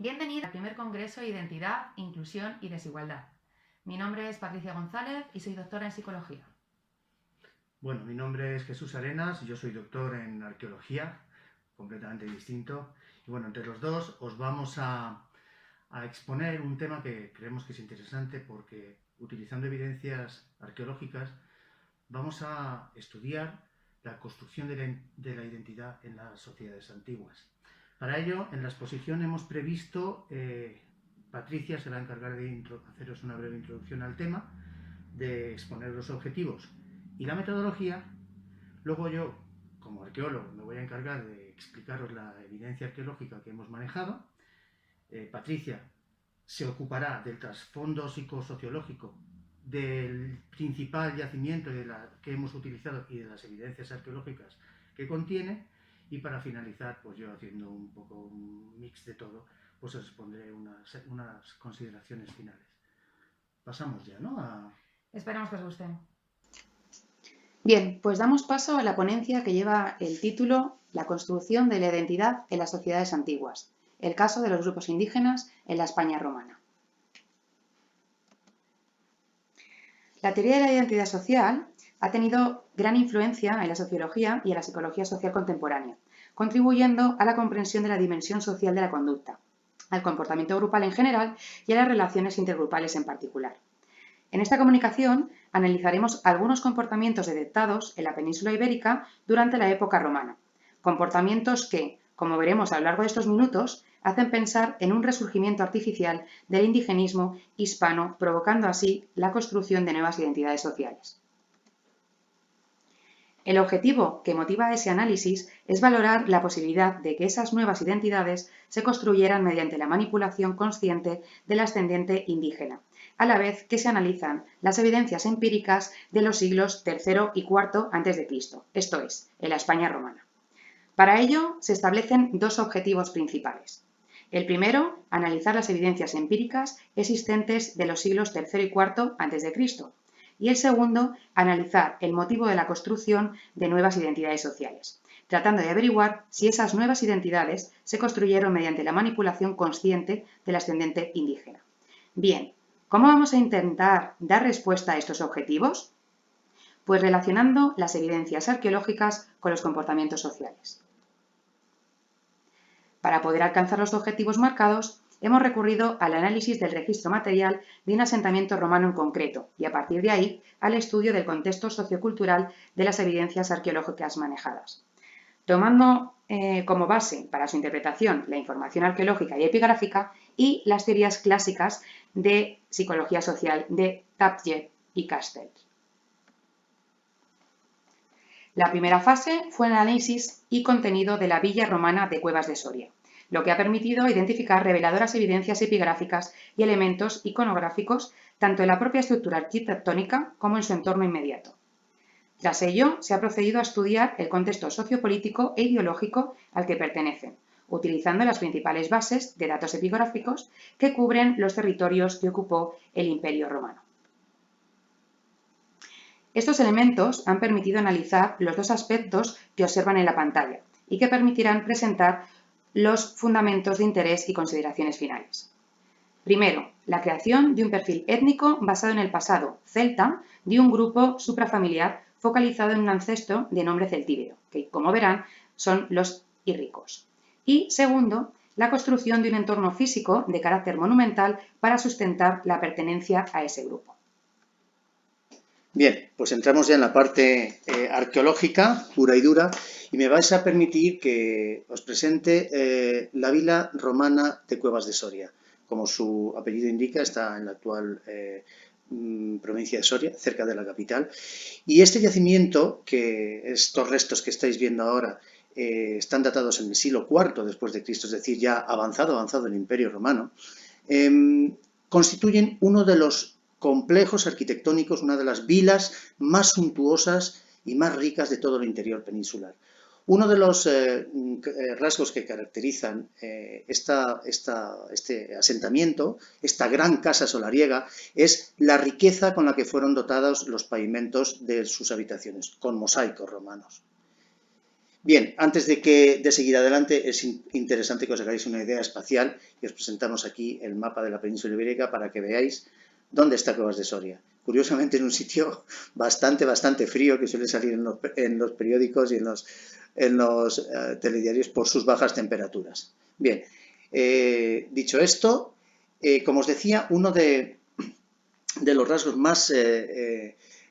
Bienvenida al primer Congreso Identidad, Inclusión y Desigualdad. Mi nombre es Patricia González y soy doctora en Psicología. Bueno, mi nombre es Jesús Arenas, yo soy doctor en Arqueología, completamente distinto. Y bueno, entre los dos os vamos a exponer un tema que creemos que es interesante porque utilizando evidencias arqueológicas vamos a estudiar la construcción de la identidad en las sociedades antiguas. Para ello, en la exposición hemos previsto, Patricia se va a encargar de haceros una breve introducción al tema, de exponer los objetivos y la metodología. Luego yo, como arqueólogo, me voy a encargar de explicaros la evidencia arqueológica que hemos manejado. Patricia se ocupará del trasfondo psicosociológico del principal yacimiento que hemos utilizado y de las evidencias arqueológicas que contiene. Y para finalizar, pues yo haciendo un poco un mix de todo, pues os pondré unas consideraciones finales. Pasamos ya, ¿no? Esperamos que os guste. Bien, pues damos paso a la ponencia que lleva el título La construcción de la identidad en las sociedades antiguas, el caso de los grupos indígenas en la España romana. La teoría de la identidad social ha tenido gran influencia en la sociología y en la psicología social contemporánea, contribuyendo a la comprensión de la dimensión social de la conducta, al comportamiento grupal en general y a las relaciones intergrupales en particular. En esta comunicación analizaremos algunos comportamientos detectados en la península ibérica durante la época romana, comportamientos que, como veremos a lo largo de estos minutos, hacen pensar en un resurgimiento artificial del indigenismo hispano, provocando así la construcción de nuevas identidades sociales. El objetivo que motiva ese análisis es valorar la posibilidad de que esas nuevas identidades se construyeran mediante la manipulación consciente del ascendiente indígena, a la vez que se analizan las evidencias empíricas de los siglos III y IV a.C., esto es, en la España romana. Para ello, se establecen dos objetivos principales. El primero, analizar las evidencias empíricas existentes de los siglos III y IV a.C., y el segundo, analizar el motivo de la construcción de nuevas identidades sociales, tratando de averiguar si esas nuevas identidades se construyeron mediante la manipulación consciente del ascendente indígena. Bien, ¿cómo vamos a intentar dar respuesta a estos objetivos? Pues relacionando las evidencias arqueológicas con los comportamientos sociales. Para poder alcanzar los objetivos marcados, hemos recurrido al análisis del registro material de un asentamiento romano en concreto y, a partir de ahí, al estudio del contexto sociocultural de las evidencias arqueológicas manejadas. Tomando como base para su interpretación la información arqueológica y epigráfica y las teorías clásicas de psicología social de Tapie y Castells. La primera fase fue el análisis y contenido de la villa romana de Cuevas de Soria, lo que ha permitido identificar reveladoras evidencias epigráficas y elementos iconográficos tanto en la propia estructura arquitectónica como en su entorno inmediato. Tras ello, se ha procedido a estudiar el contexto sociopolítico e ideológico al que pertenecen, utilizando las principales bases de datos epigráficos que cubren los territorios que ocupó el Imperio Romano. Estos elementos han permitido analizar los dos aspectos que observan en la pantalla y que permitirán presentar los fundamentos de interés y consideraciones finales. Primero, la creación de un perfil étnico basado en el pasado celta de un grupo suprafamiliar focalizado en un ancestro de nombre celtíbero, que, como verán, son los írricos. Y segundo, la construcción de un entorno físico de carácter monumental para sustentar la pertenencia a ese grupo. Bien, pues entramos ya en la parte arqueológica, pura y dura, y me vais a permitir que os presente la vila romana de Cuevas de Soria. Como su apellido indica, está en la actual provincia de Soria, cerca de la capital. Y este yacimiento, que estos restos que estáis viendo ahora, están datados en el siglo IV después de Cristo, es decir, ya avanzado el Imperio Romano, constituyen uno de los complejos arquitectónicos, una de las vilas más suntuosas y más ricas de todo el interior peninsular. Uno de los rasgos que caracterizan este asentamiento, esta gran casa solariega, es la riqueza con la que fueron dotados los pavimentos de sus habitaciones, con mosaicos romanos. Bien, antes de seguir adelante, es interesante que os hagáis una idea espacial y os presentamos aquí el mapa de la península ibérica para que veáis dónde está Cuevas de Soria. Curiosamente en un sitio bastante frío que suele salir en los periódicos y en los telediarios por sus bajas temperaturas. Bien, dicho esto, como os decía, uno de los rasgos más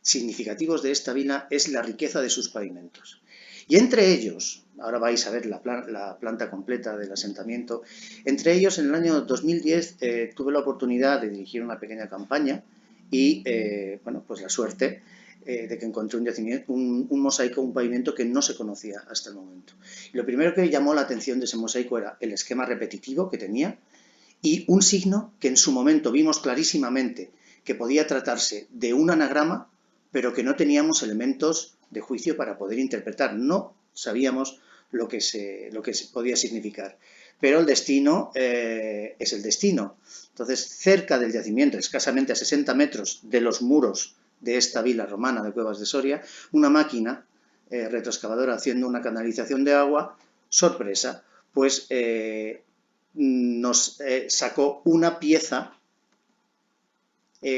significativos de esta vila es la riqueza de sus pavimentos. Y entre ellos, ahora vais a ver la planta completa del asentamiento, entre ellos en el año 2010 tuve la oportunidad de dirigir una pequeña campaña y, bueno, pues la suerte de que encontré un mosaico, un pavimento que no se conocía hasta el momento. Y lo primero que llamó la atención de ese mosaico era el esquema repetitivo que tenía y un signo que en su momento vimos clarísimamente que podía tratarse de un anagrama, pero que no teníamos elementos de juicio para poder interpretar. No sabíamos lo que podía significar. Pero el destino es el destino. Entonces, cerca del yacimiento, escasamente a 60 metros de los muros de esta vila romana de Cuevas de Soria, una máquina retroexcavadora haciendo una canalización de agua, sorpresa, pues nos sacó una pieza,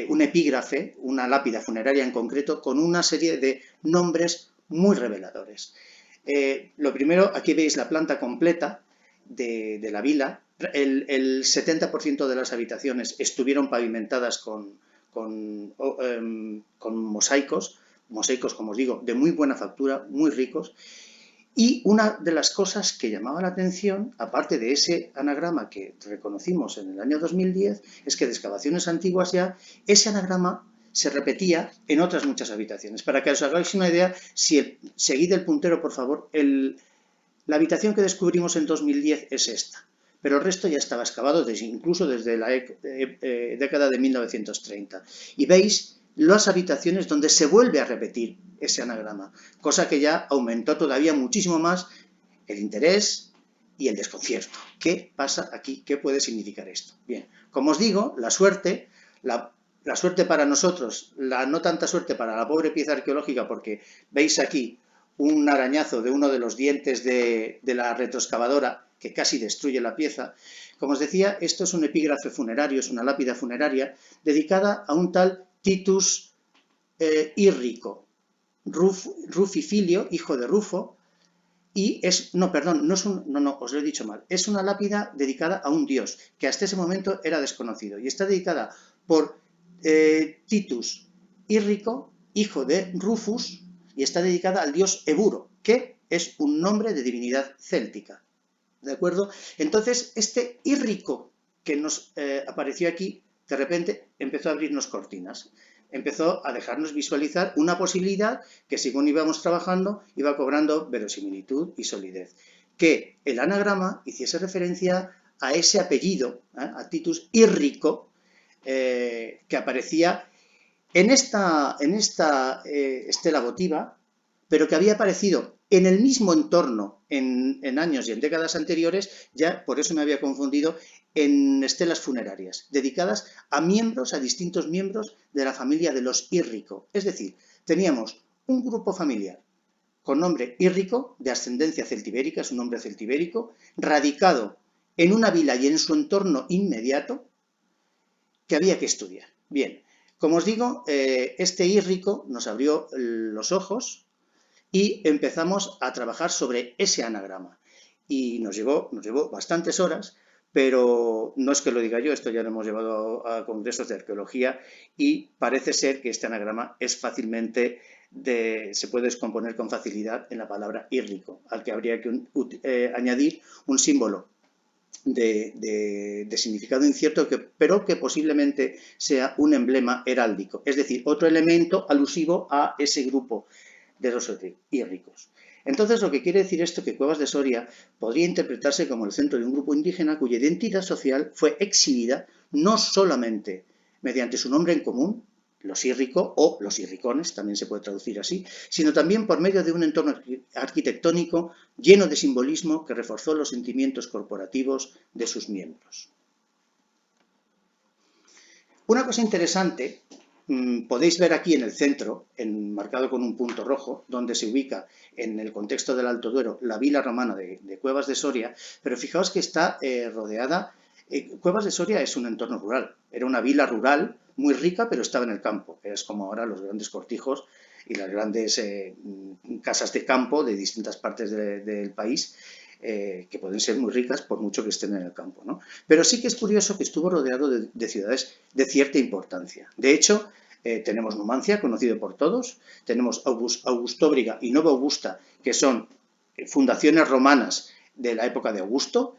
un epígrafe, una lápida funeraria en concreto, con una serie de nombres muy reveladores. Lo primero, aquí veis la planta completa de la vila. El 70% de las habitaciones estuvieron pavimentadas con mosaicos, como os digo, de muy buena factura, muy ricos. Y una de las cosas que llamaba la atención, aparte de ese anagrama que reconocimos en el año 2010, es que de excavaciones antiguas ya ese anagrama se repetía en otras muchas habitaciones. Para que os hagáis una idea, seguid el puntero, por favor, la habitación que descubrimos en 2010 es esta, pero el resto ya estaba excavado incluso desde la década de 1930. Y veis las habitaciones donde se vuelve a repetir ese anagrama, cosa que ya aumentó todavía muchísimo más el interés y el desconcierto. ¿Qué pasa aquí? ¿Qué puede significar esto? Bien, como os digo, la suerte para nosotros, no tanta suerte para la pobre pieza arqueológica, porque veis aquí un arañazo de uno de los dientes de la retroexcavadora que casi destruye la pieza. Como os decía, esto es un epígrafe funerario, es una lápida funeraria dedicada a un tal Titus Irrico, Ruficilio, hijo de Rufo, y os lo he dicho mal, es una lápida dedicada a un dios que hasta ese momento era desconocido y está dedicada por Titus Irrico, hijo de Rufus, y está dedicada al dios Eburo, que es un nombre de divinidad céltica. ¿De acuerdo? Entonces, este Irrico que nos apareció aquí, de repente empezó a abrirnos cortinas. Empezó a dejarnos visualizar una posibilidad que, según íbamos trabajando, iba cobrando verosimilitud y solidez. Que el anagrama hiciese referencia a ese apellido, a Titus Irrico, que aparecía en esta estela votiva, pero que había aparecido en el mismo entorno en años y en décadas anteriores, ya por eso me había confundido, en estelas funerarias, dedicadas a distintos miembros de la familia de los Irrico. Es decir, teníamos un grupo familiar con nombre Irrico, de ascendencia celtibérica, es un nombre celtibérico, radicado en una vila y en su entorno inmediato, que había que estudiar. Bien, como os digo, este Irrico nos abrió los ojos y empezamos a trabajar sobre ese anagrama. Y nos llevó bastantes horas, pero no es que lo diga yo, esto ya lo hemos llevado a congresos de arqueología y parece ser que este anagrama es se puede descomponer con facilidad en la palabra Irrico, al que habría que añadir un símbolo de significado incierto, pero que posiblemente sea un emblema heráldico, es decir, otro elemento alusivo a ese grupo de los Irricos. Entonces, lo que quiere decir esto es que Cuevas de Soria podría interpretarse como el centro de un grupo indígena cuya identidad social fue exhibida no solamente mediante su nombre en común, los Irrico o los Irricones, también se puede traducir así, sino también por medio de un entorno arquitectónico lleno de simbolismo que reforzó los sentimientos corporativos de sus miembros. Una cosa interesante Podéis ver aquí en el centro, marcado con un punto rojo, donde se ubica en el contexto del Alto Duero la vila romana de Cuevas de Soria, pero fijaos que está rodeada. Cuevas de Soria es un entorno rural, era una vila rural muy rica, pero estaba en el campo. Es como ahora los grandes cortijos y las grandes casas de campo de distintas partes del país, que pueden ser muy ricas por mucho que estén en el campo, ¿no? Pero sí que es curioso que estuvo rodeado de ciudades de cierta importancia. De hecho, tenemos Numancia, conocido por todos, tenemos Augustóbriga y Nova Augusta, que son fundaciones romanas de la época de Augusto.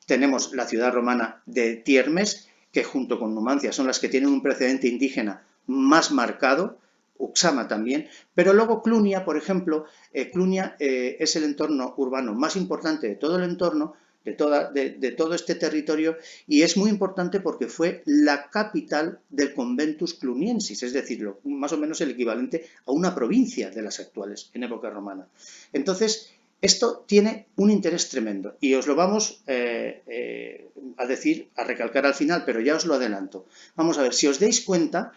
Tenemos la ciudad romana de Tiermes, que junto con Numancia son las que tienen un precedente indígena más marcado, Uxama también, pero luego Clunia, por ejemplo, Clunia es el entorno urbano más importante de todo el entorno, de todo este territorio, y es muy importante porque fue la capital del Conventus Cluniensis, es decir, más o menos el equivalente a una provincia de las actuales en época romana. Entonces, esto tiene un interés tremendo y os lo vamos a recalcar al final, pero ya os lo adelanto. Vamos a ver, si os dais cuenta,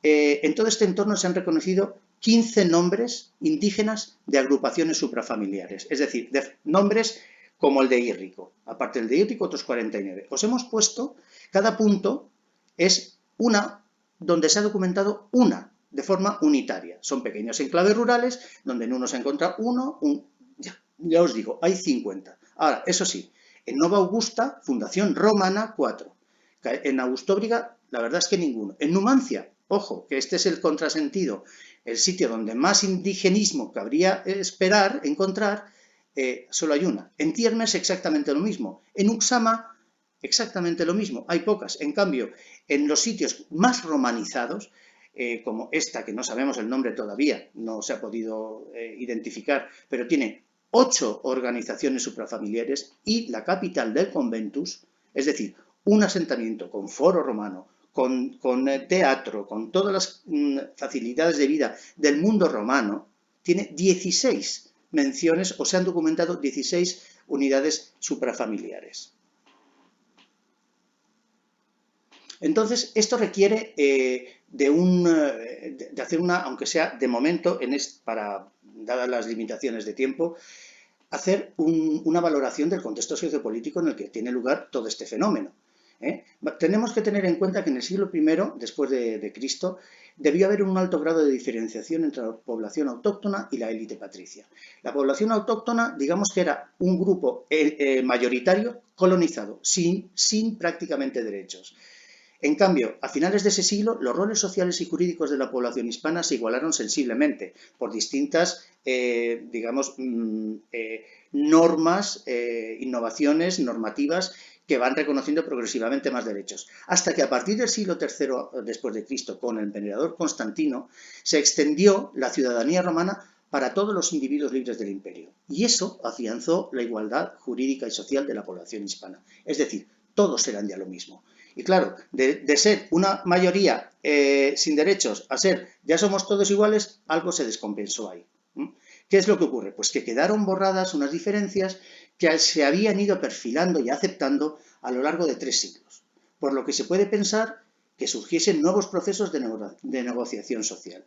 en todo este entorno se han reconocido 15 nombres indígenas de agrupaciones suprafamiliares, es decir, de nombres como el de Írrico. Aparte del de Írrico, otros 49. Os hemos puesto, cada punto es una donde se ha documentado una, de forma unitaria. Son pequeños enclaves rurales donde en uno se encuentra uno, ya os digo, hay 50. Ahora, eso sí, en Nova Augusta, fundación romana, 4. En Augustóbriga, la verdad es que ninguno. En Numancia, ojo, que este es el contrasentido, el sitio donde más indigenismo cabría encontrar, solo hay una. En Tiermes exactamente lo mismo. En Uxama exactamente lo mismo. Hay pocas. En cambio, en los sitios más romanizados, como esta, que no sabemos el nombre todavía, no se ha podido identificar, pero tiene 8 organizaciones suprafamiliares y la capital del Conventus, es decir, un asentamiento con foro romano, con teatro, con todas las facilidades de vida del mundo romano, tiene 16 menciones o se han documentado 16 unidades suprafamiliares. Entonces, esto requiere de hacer una, aunque sea de momento, dadas las limitaciones de tiempo, hacer una valoración del contexto sociopolítico en el que tiene lugar todo este fenómeno. Tenemos que tener en cuenta que en el siglo I, después de Cristo, debió haber un alto grado de diferenciación entre la población autóctona y la élite patricia. La población autóctona, digamos que era un grupo mayoritario colonizado, sin prácticamente derechos. En cambio, a finales de ese siglo, los roles sociales y jurídicos de la población hispana se igualaron sensiblemente por distintas, normas, innovaciones normativas que van reconociendo progresivamente más derechos. Hasta que a partir del siglo III después de Cristo, con el emperador Constantino, se extendió la ciudadanía romana para todos los individuos libres del imperio. Y eso afianzó la igualdad jurídica y social de la población hispana. Es decir, todos eran ya lo mismo. Y claro, de ser una mayoría sin derechos a ser ya somos todos iguales, algo se descompensó ahí. ¿Qué es lo que ocurre? Pues que quedaron borradas unas diferencias que se habían ido perfilando y aceptando a lo largo de 3 siglos, por lo que se puede pensar que surgiesen nuevos procesos de negociación social.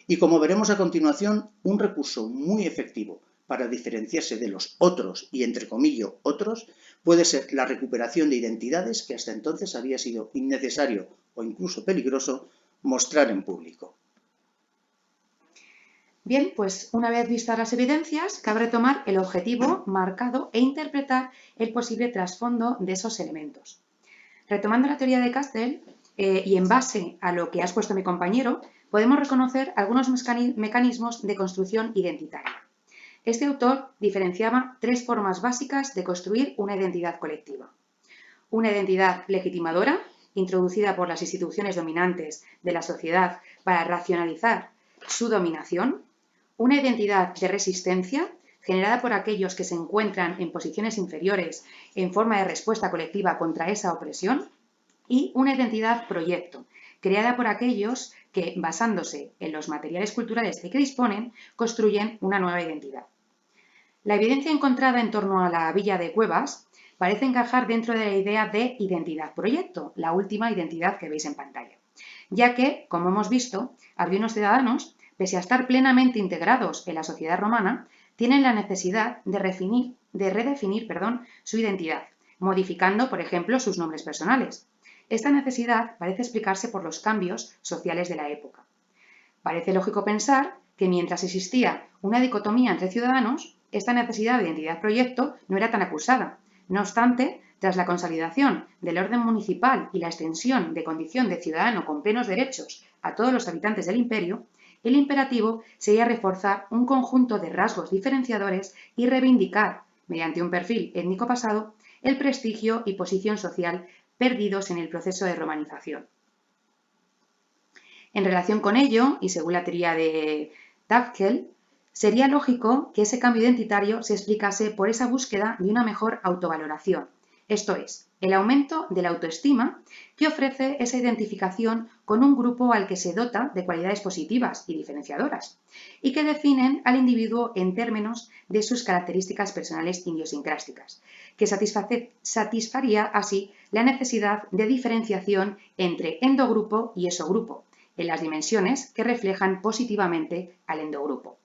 Y como veremos a continuación, un recurso muy efectivo para diferenciarse de los otros y, entre comillas, otros, puede ser la recuperación de identidades que hasta entonces había sido innecesario o incluso peligroso mostrar en público. Bien, pues una vez vistas las evidencias, cabe retomar el objetivo marcado e interpretar el posible trasfondo de esos elementos. Retomando la teoría de Castell y en base a lo que ha expuesto mi compañero, podemos reconocer algunos mecanismos de construcción identitaria. Este autor diferenciaba 3 formas básicas de construir una identidad colectiva. Una identidad legitimadora, introducida por las instituciones dominantes de la sociedad para racionalizar su dominación. Una identidad de resistencia, generada por aquellos que se encuentran en posiciones inferiores en forma de respuesta colectiva contra esa opresión. Y una identidad proyecto, creada por aquellos que, basándose en los materiales culturales de que disponen, construyen una nueva identidad. La evidencia encontrada en torno a la villa de Cuevas parece encajar dentro de la idea de identidad proyecto, la última identidad que veis en pantalla. ya que, como hemos visto, algunos ciudadanos, pese a estar plenamente integrados en la sociedad romana, tienen la necesidad de redefinir su identidad, modificando, por ejemplo, sus nombres personales. Esta necesidad parece explicarse por los cambios sociales de la época. Parece lógico pensar que mientras existía una dicotomía entre ciudadanos, esta necesidad de identidad-proyecto no era tan acusada. No obstante, tras la consolidación del orden municipal y la extensión de condición de ciudadano con plenos derechos a todos los habitantes del imperio, el imperativo sería reforzar un conjunto de rasgos diferenciadores y reivindicar, mediante un perfil étnico pasado, el prestigio y posición social perdidos en el proceso de romanización. En relación con ello, y según la teoría de Tafkel, sería lógico que ese cambio identitario se explicase por esa búsqueda de una mejor autovaloración, esto es, el aumento de la autoestima que ofrece esa identificación con un grupo al que se dota de cualidades positivas y diferenciadoras, y que definen al individuo en términos de sus características personales idiosincrásticas, que satisfaría así la necesidad de diferenciación entre endogrupo y exogrupo, en las dimensiones que reflejan positivamente al endogrupo.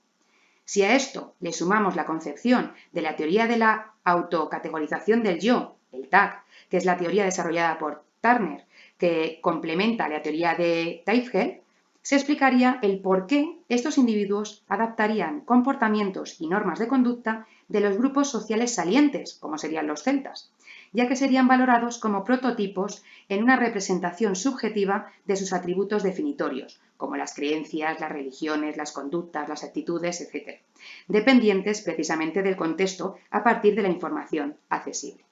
Si a esto le sumamos la concepción de la teoría de la autocategorización del yo, el TAC, que es la teoría desarrollada por Turner, que complementa la teoría de Tafkel, se explicaría el por qué estos individuos adaptarían comportamientos y normas de conducta de los grupos sociales salientes, como serían los celtas, ya que serían valorados como prototipos en una representación subjetiva de sus atributos definitorios, como las creencias, las religiones, las conductas, las actitudes, etc., dependientes precisamente del contexto a partir de la información accesible.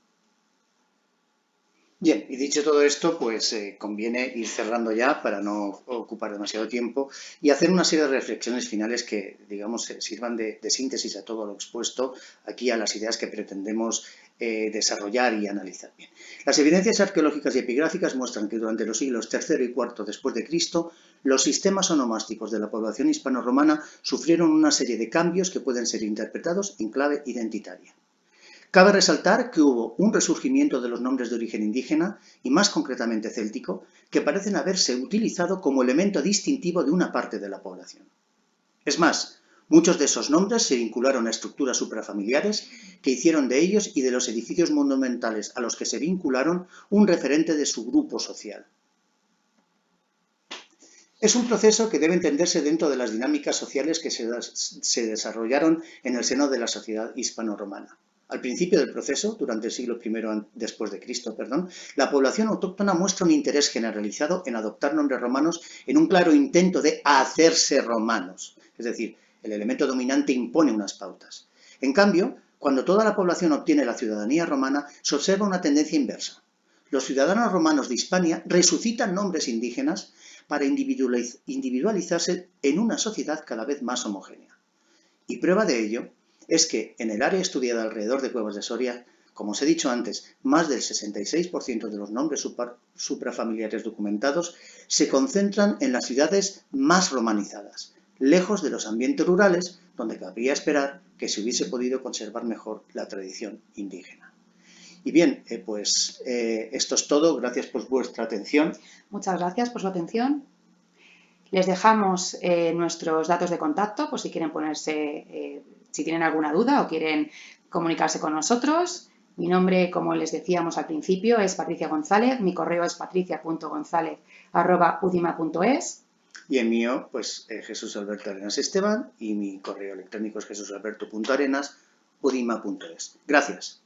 Bien, y dicho todo esto, pues conviene ir cerrando ya para no ocupar demasiado tiempo y hacer una serie de reflexiones finales que, digamos, sirvan de síntesis a todo lo expuesto aquí a las ideas que pretendemos desarrollar y analizar. Bien. Las evidencias arqueológicas y epigráficas muestran que durante los siglos III y IV después de Cristo, los sistemas onomásticos de la población hispano-romana sufrieron una serie de cambios que pueden ser interpretados en clave identitaria. Cabe resaltar que hubo un resurgimiento de los nombres de origen indígena, y más concretamente céltico, que parecen haberse utilizado como elemento distintivo de una parte de la población. Es más, muchos de esos nombres se vincularon a estructuras suprafamiliares que hicieron de ellos y de los edificios monumentales a los que se vincularon un referente de su grupo social. Es un proceso que debe entenderse dentro de las dinámicas sociales que se desarrollaron en el seno de la sociedad hispano-romana. Al principio del proceso, durante el siglo I después de Cristo, la población autóctona muestra un interés generalizado en adoptar nombres romanos en un claro intento de hacerse romanos. Es decir, el elemento dominante impone unas pautas. En cambio, cuando toda la población obtiene la ciudadanía romana, se observa una tendencia inversa. Los ciudadanos romanos de Hispania resucitan nombres indígenas para individualizarse en una sociedad cada vez más homogénea. Y prueba de ello es que en el área estudiada alrededor de Cuevas de Soria, como os he dicho antes, más del 66% de los nombres suprafamiliares documentados se concentran en las ciudades más romanizadas, lejos de los ambientes rurales donde cabría esperar que se hubiese podido conservar mejor la tradición indígena. Y bien, esto es todo. Gracias por vuestra atención. Muchas gracias por su atención. Les dejamos nuestros datos de contacto por si quieren ponerse, si tienen alguna duda o quieren comunicarse con nosotros. Mi nombre, como les decíamos al principio, es Patricia González. Mi correo es patricia.gonzalez@udima.es. Y el mío, Jesús Alberto Arenas Esteban, y mi correo electrónico es jesusalberto.arenas@udima.es. Gracias.